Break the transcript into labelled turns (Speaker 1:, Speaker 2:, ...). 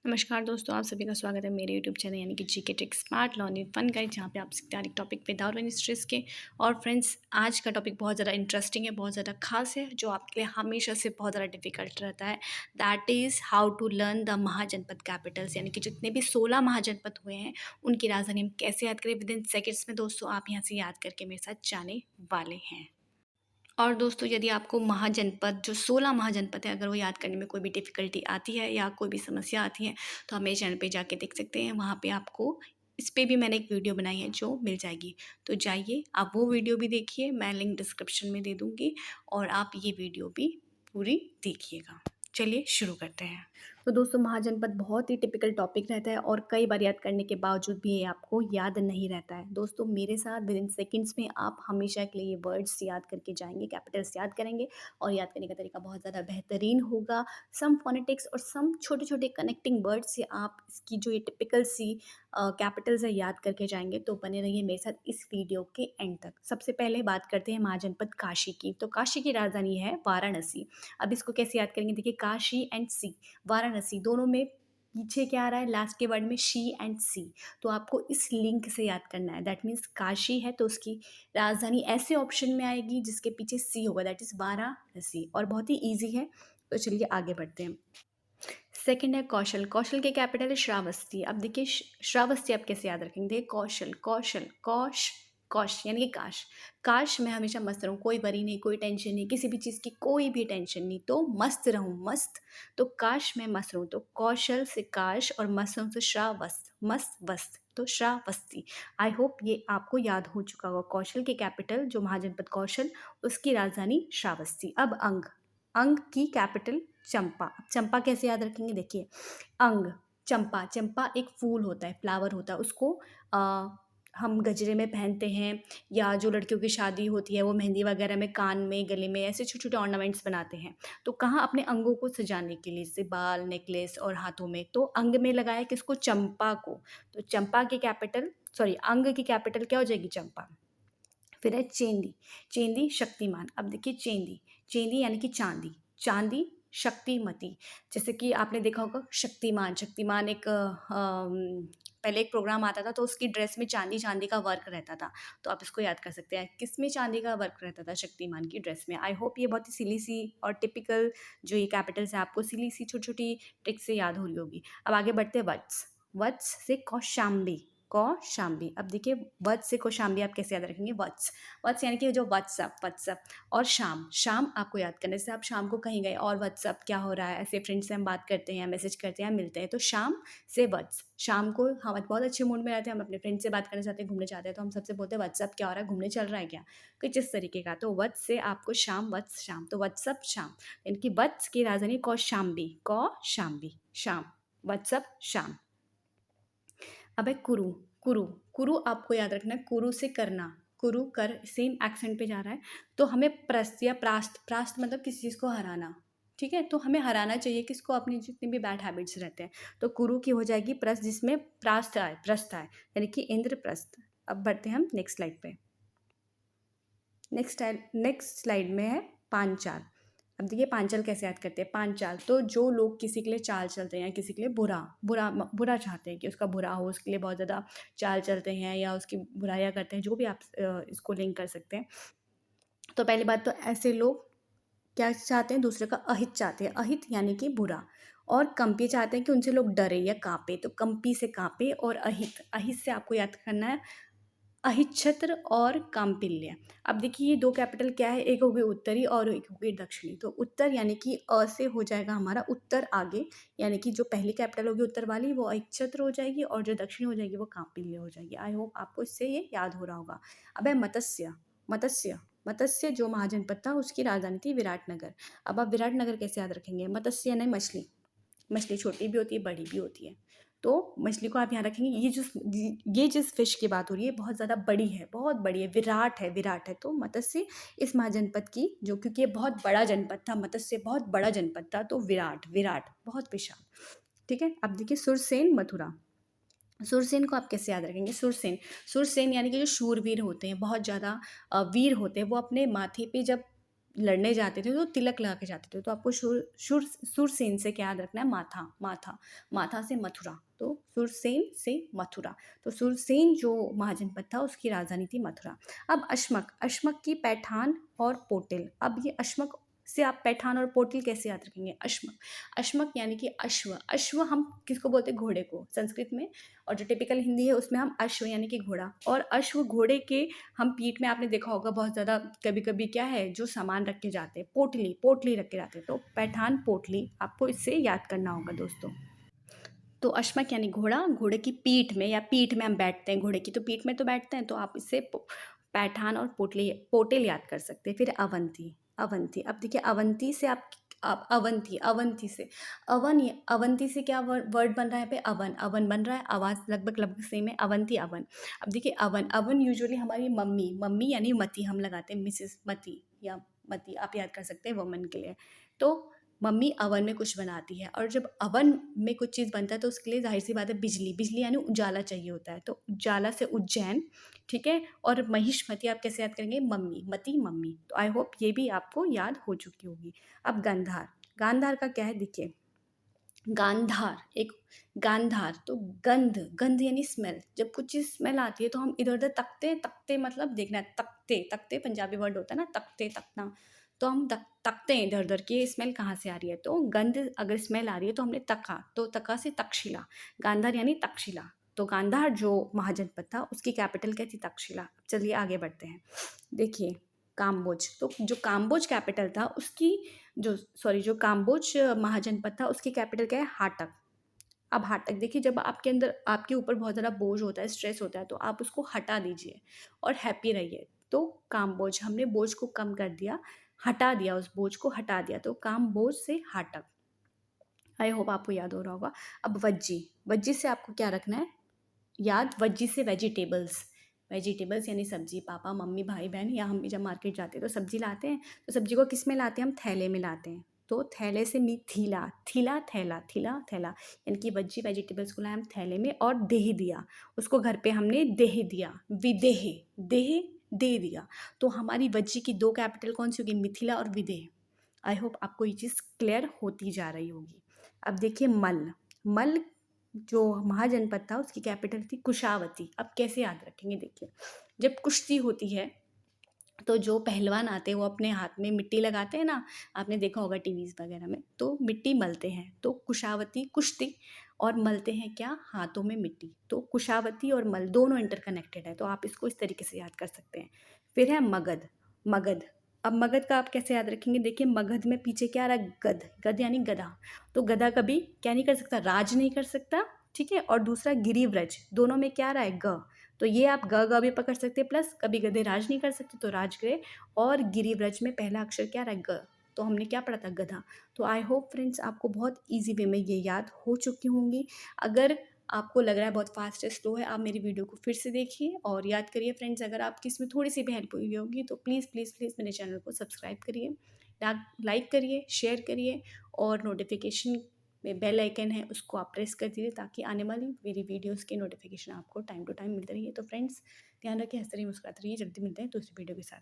Speaker 1: नमस्कार दोस्तों, आप सभी का स्वागत है मेरे यूट्यूब चैनल यानी कि GK trick smart learning fun guide, जहाँ पे आप सीखते हैं हर एक टॉपिक विदाउट एनी स्ट्रेस के। और फ्रेंड्स, आज का टॉपिक बहुत ज़्यादा इंटरेस्टिंग है, बहुत ज़्यादा खास है, जो आपके लिए हमेशा से बहुत ज़्यादा डिफिकल्ट रहता है। That is how to learn the Mahajanapada capitals, यानी कि जितने भी 16 महाजनपद हुए हैं उनकी राजधानी हम कैसे याद करें विद इन सेकेंड्स में। दोस्तों, आप यहाँ से याद करके मेरे साथ जाने वाले हैं। और दोस्तों, यदि आपको महाजनपद जो 16 महाजनपद है, अगर वो याद करने में कोई भी डिफ़िकल्टी आती है या कोई भी समस्या आती है, तो आप मेरे चैनल पे जाके देख सकते हैं। वहाँ पे आपको इस पे भी मैंने एक वीडियो बनाई है जो मिल जाएगी। तो जाइए, आप वो वीडियो भी देखिए, मैं लिंक डिस्क्रिप्शन में दे दूँगी और आप ये वीडियो भी पूरी देखिएगा। चलिए शुरू करते हैं। तो दोस्तों, महाजनपद बहुत ही टिपिकल टॉपिक रहता है और कई बार याद करने के बावजूद भी ये आपको याद नहीं रहता है। दोस्तों, मेरे साथ विद इन सेकेंड्स में आप हमेशा के लिए ये वर्ड्स याद करके जाएंगे, कैपिटल्स याद करेंगे और याद करने का तरीका बहुत ज़्यादा बेहतरीन होगा। सम फोनेटिक्स और सम छोटे छोटे कनेक्टिंग वर्ड्स से आप इसकी जो ये टिपिकल सी कैपिटल्स है याद करके जाएंगे। तो बने रहिए मेरे साथ इस वीडियो के एंड तक। सबसे पहले बात करते हैं महाजनपद काशी की। तो काशी की राजधानी है वाराणसी। अब इसको कैसे याद करेंगे? देखिए, काशी एंड सी, वाराणसी, दोनों में पीछे क्या आ रहा है? लास्ट के वर्ड में शी एंड सी। तो आपको इस लिंक से याद करना है। दैट मीन्स काशी है तो उसकी राजधानी ऐसे ऑप्शन में आएगी जिसके पीछे सी होगा, दैट इज वाराणसी। और बहुत ही ईजी है, तो चलिए आगे बढ़ते हैं। सेकंड है कौशल। कौशल के कैपिटल है श्रावस्ती। अब देखिए, श्रावस्ती आप कैसे याद रखेंगे? देखिए, कौशल, कौशल, कौश, कौश यानी कि काश। काश मैं हमेशा मस्त रहूँ, कोई वरी नहीं, कोई टेंशन नहीं, किसी भी चीज़ की कोई भी टेंशन नहीं, तो मस्त रहूँ, मस्त। तो काश मैं मस्त रहूँ, तो कौशल से काश और मस्त रहूँ से श्रावस्त, मस्त वस्त, तो श्रावस्ती। आई होप ये आपको याद हो चुका होगा। कौशल के कैपिटल जो महाजनपद कौशल, उसकी राजधानी श्रावस्ती। अब अंग। अंग की कैपिटल चंपा। अब चंपा कैसे याद रखेंगे? देखिए, अंग, चंपा, चंपा एक फूल होता है, फ्लावर होता है, उसको हम गजरे में पहनते हैं, या जो लड़कियों की शादी होती है वो मेहंदी वगैरह में, कान में, गले में ऐसे छोटे छोटे ऑर्नामेंट्स बनाते हैं। तो कहाँ? अपने अंगों को सजाने के लिए, जैसे बाल, नेकलेस और हाथों में। तो अंग में लगाया किसको? चंपा को। तो चंपा की कैपिटल, सॉरी, अंग की कैपिटल क्या हो जाएगी? चंपा। फिर है चेंदी। चेंदी शक्तिमान। अब देखिए, चेंदी, चेंदी यानी कि चांदी, चांदी शक्तिमती। जैसे कि आपने देखा होगा शक्तिमान, शक्तिमान एक पहले एक प्रोग्राम आता था, तो उसकी ड्रेस में चांदी चांदी का वर्क रहता था। तो आप इसको याद कर सकते हैं, किस में चांदी का वर्क रहता था? शक्तिमान की ड्रेस में। आई होप ये बहुत ही सिली सी और टिपिकल जो ये कैपिटल्स है आपको सिली सी छोटी छोटी ट्रिक से याद हो रही होगी। अब आगे बढ़ते हैं वत्स। वत्स से कौशाम्बी, कौशाम्बी। अब देखिए, वत्स से कौशाम्बी आप कैसे याद रखेंगे? वत्स, वत्स यानी कि जो व्हाट्सअप, व्हाट्सअप। और शाम, शाम आपको याद करने से, आप शाम को कहीं गए और व्हाट्सअप क्या हो रहा है, ऐसे फ्रेंड से हम बात करते हैं, मैसेज करते हैं, मिलते हैं, तो शाम से वत्स। शाम को हम बहुत अच्छे मूड में रहते हैं, हम अपने फ्रेंड से बात करना चाहते हैं, घूमने चाहते हैं, तो हम सबसे बोलते हैं व्हाट्सअप क्या हो रहा है, घूमने चल रहा है क्या, कुछ इस तरीके का। तो वत्स से आपको शाम, वत्स शाम, तो व्हाट्सअप शाम। यानी कि वत्स की राजधानी कौशाम्बी, कौशाम्बी, शाम, व्हाट्सअप शाम। अब है कुरु। कुरु, कुरु आपको याद रखना है, कुरु से करना, कुरु कर, सेम एक्सेंट पे जा रहा है। तो हमें प्रस्त या प्रास्त, प्रास्त मतलब किसी चीज़ को हराना, ठीक है? तो हमें हराना चाहिए किसको? अपनी जितने भी बैड हैबिट्स रहते हैं। तो कुरु की हो जाएगी प्रस्त, जिसमें प्रास्त आए, प्रस्त आए, यानी कि इंद्रप्रस्थ। अब बढ़ते हैं हम नेक्स्ट स्लाइड पे। नेक्स्ट स्लाइड में है पांचाल। अब देखिए, पांचाल कैसे याद करते हैं? पांचाल, तो जो लोग किसी के लिए चाल चलते हैं या किसी के लिए बुरा बुरा बुरा चाहते हैं कि उसका बुरा हो, उसके लिए बहुत ज़्यादा चाल चलते हैं या उसकी बुराइयाँ करते हैं, जो भी आप इसको लिंक कर सकते हैं। तो पहली बात तो ऐसे लोग क्या चाहते हैं? दूसरे का अहित चाहते हैं। अहित यानी कि बुरा। और कंपी चाहते हैं कि उनसे लोग डरे या कांपे, तो कंपी से कांपे। और अहित, अहित से आपको याद करना है अहिच्छत्र और काम्पिल्य। अब देखिए, ये दो कैपिटल क्या है? एक हो गई उत्तरी और एक हो गई दक्षिणी। तो उत्तर यानी कि अ से हो जाएगा हमारा उत्तर आगे, यानी कि जो पहली कैपिटल होगी उत्तर वाली वो अहिच्छत्र हो जाएगी और जो दक्षिणी हो जाएगी वो काम्पिल्य हो जाएगी। आई होप आपको इससे ये याद हो रहा होगा। अब है मत्स्य। मत्स्य, मत्स्य जो महाजनपद था उसकी राजधानी थी विराटनगर। अब आप विराटनगर कैसे याद रखेंगे? मत्स्य यानी मछली, मछली छोटी भी होती है, बड़ी भी होती है। तो मछली को आप यहाँ रखेंगे। ये जिस फिश की बात हो रही है बहुत ज़्यादा बड़ी है, बहुत बड़ी है, विराट है, विराट है। तो मत्स्य इस महाजनपद की, जो क्योंकि ये बहुत बड़ा जनपद था, मत्स्य बहुत बड़ा जनपद था, तो विराट, विराट बहुत विशाल, ठीक है? अब देखिए, सुरसेन, मथुरा। सुरसेन को आप कैसे याद रखेंगे? सुरसेन, सुरसेन यानी कि जो शूरवीर होते हैं, बहुत ज़्यादा वीर होते हैं, वो अपने माथे पे जब लड़ने जाते थे तो तिलक लगा के जाते थे। तो आपको सुरसेन से क्या याद रखना है? माथा, माथा, माथा से मथुरा, तो सुरसेन से मथुरा। तो सुरसेन जो महाजनपद था उसकी राजधानी थी मथुरा। अब अश्मक, अश्मक की पैठान और पोटिल। अब ये अश्मक से आप पैठान और पोटिल कैसे याद रखेंगे? अश्मक, अश्मक यानी कि अश्व। अश्व हम किसको बोलते हैं? घोड़े को संस्कृत में। और जो टिपिकल हिंदी है उसमें हम अश्व यानी कि घोड़ा। और अश्व घोड़े के हम पीठ में, आपने देखा होगा बहुत ज़्यादा कभी कभी क्या है जो सामान रख के जाते हैं, पोटली, पोटली रख के जाते हैं। तो पैठान पोटली आपको इससे याद करना होगा दोस्तों। तो अश्मक यानी घोड़ा, घोड़े की पीठ में, या पीठ में हम बैठते हैं, घोड़े की तो पीठ में तो बैठते हैं, तो आप इससे पैठान और पोटली, पोटेल याद कर सकते हैं। फिर अवंती, अवंती। अब देखिए अवंती से आप अवंती, अवंती से अवंती से क्या वर्ड बन रहा है? पे अवन, अवन बन रहा है, आवाज़ लगभग लगभग सेम है, अवंती, अवन। अब देखिए अवन, अवन यूजुअली हमारी मम्मी, मम्मी यानी मती हम लगाते हैं, मिसेस मती या मती आप याद कर सकते हैं वुमन के लिए। तो मम्मी अवन में कुछ बनाती है, और जब अवन में कुछ चीज़ बनता है तो उसके लिए ज़ाहिर सी बात है बिजली, बिजली यानी उजाला चाहिए होता है। तो उजाला से उज्जैन, ठीक है। और महिष्मती आप कैसे याद करेंगे? मम्मी, मती मम्मी। तो आई होप ये भी आपको याद हो चुकी होगी। अब गांधार, गांधार का क्या है? देखिए गांधार, एक गांधार तो गंध, गंध यानी स्मेल। जब कुछ चीज़ स्मेल आती है तो हम इधर उधर तकते, तकते मतलब देखना है, तकते, तकते पंजाबी वर्ड होता है ना, तकते, तकना। तो हम तकते हैं इधर उधर कि ये स्मेल कहाँ से आ रही है। तो गंध अगर स्मेल आ रही है तो हमने तका, तो तका से तक्षशिला, गांधार यानी तक्षशिला। तो गांधार जो महाजनपद था उसकी कैपिटल क्या थी? तक्षशिला। चलिए आगे बढ़ते हैं। देखिए काम्बोज, तो जो काम्बोज कैपिटल था उसकी, जो काम्बोज महाजनपद था उसकी कैपिटल क्या है? हाटक। अब हाटक देखिए, जब आपके अंदर, आपके ऊपर बहुत ज़्यादा बोझ होता है, स्ट्रेस होता है, तो आप उसको हटा दीजिए और हैप्पी रहिए। तो काम्बोज, हमने बोझ को कम कर दिया, हटा दिया, उस बोझ को हटा दिया, तो काम्बोज से हाटक। आई होप आपको याद हो रहा होगा। अब वज्जी, वज्जी से आपको क्या रखना है याद? वज्जी से वेजिटेबल्स, वेजिटेबल्स यानी सब्जी। पापा मम्मी भाई बहन या हम भी जब मार्केट जाते हैं तो सब्जी लाते हैं, तो सब्जी को किस में लाते हैं? हम थैले में लाते हैं। तो थैले से थीला, थीला, थैला, थीला, थैला, यानी कि वज्जी वेजिटेबल्स को लाए हम थैले में, और देह दिया उसको, घर पे हमने देह दिया, विदेह, देह दे दिया। तो हमारी वज्जी की दो कैपिटल कौन सी होगी? मिथिला और विदेह। आई होप आपको ये चीज़ क्लियर होती जा रही होगी। अब देखिए मल, मल जो महाजनपद था उसकी कैपिटल थी कुशावती। अब कैसे याद रखेंगे? देखिए जब कुश्ती होती है तो जो पहलवान आते हैं वो अपने हाथ में मिट्टी लगाते हैं ना, आपने देखा होगा टीवीज़ वगैरह में, तो मिट्टी मलते हैं। तो कुशावती कुश्ती, और मलते हैं क्या? हाथों में मिट्टी। तो कुशावती और मल दोनों इंटरकनेक्टेड है, तो आप इसको इस तरीके से याद कर सकते हैं। फिर है मगध, मगध। अब मगध का आप कैसे याद रखेंगे? देखिए मगध में पीछे क्या आ रहा है? गध, गध यानी गधा। तो गधा कभी क्या नहीं कर सकता? राज नहीं कर सकता, ठीक है। और दूसरा गिरिव्रज, दोनों में क्या आ रहा है? ग। तो ये आप ग भी पकड़ सकते हैं, प्लस कभी गधे राज नहीं कर सकते तो राजगृह, और गिरिव्रज में पहला अक्षर क्या रहा है? ग। तो हमने क्या पढ़ा था? गधा। तो आई होप फ्रेंड्स आपको बहुत इजी वे में ये याद हो चुकी होंगी। अगर आपको लग रहा है बहुत फास्ट है, स्लो है, आप मेरी वीडियो को फिर से देखिए और याद करिए फ्रेंड्स। अगर आपकी इसमें थोड़ी सी भी हेल्प हुई होगी तो प्लीज़ प्लीज़ प्लीज़ मेरे चैनल को सब्सक्राइब करिए, लाइक करिए, शेयर करिए, और नोटिफिकेशन में बेल आइकन है उसको आप प्रेस कर दीजिए, ताकि आने वाली मेरी वीडियोस की नोटिफिकेशन आपको टाइम टू टाइम मिलती रहिए। तो फ्रेंड्स ध्यान रखिए, हंसते रहिए, मुस्कुराते रहिए। जल्दी मिलते हैं दूसरी वीडियो के साथ।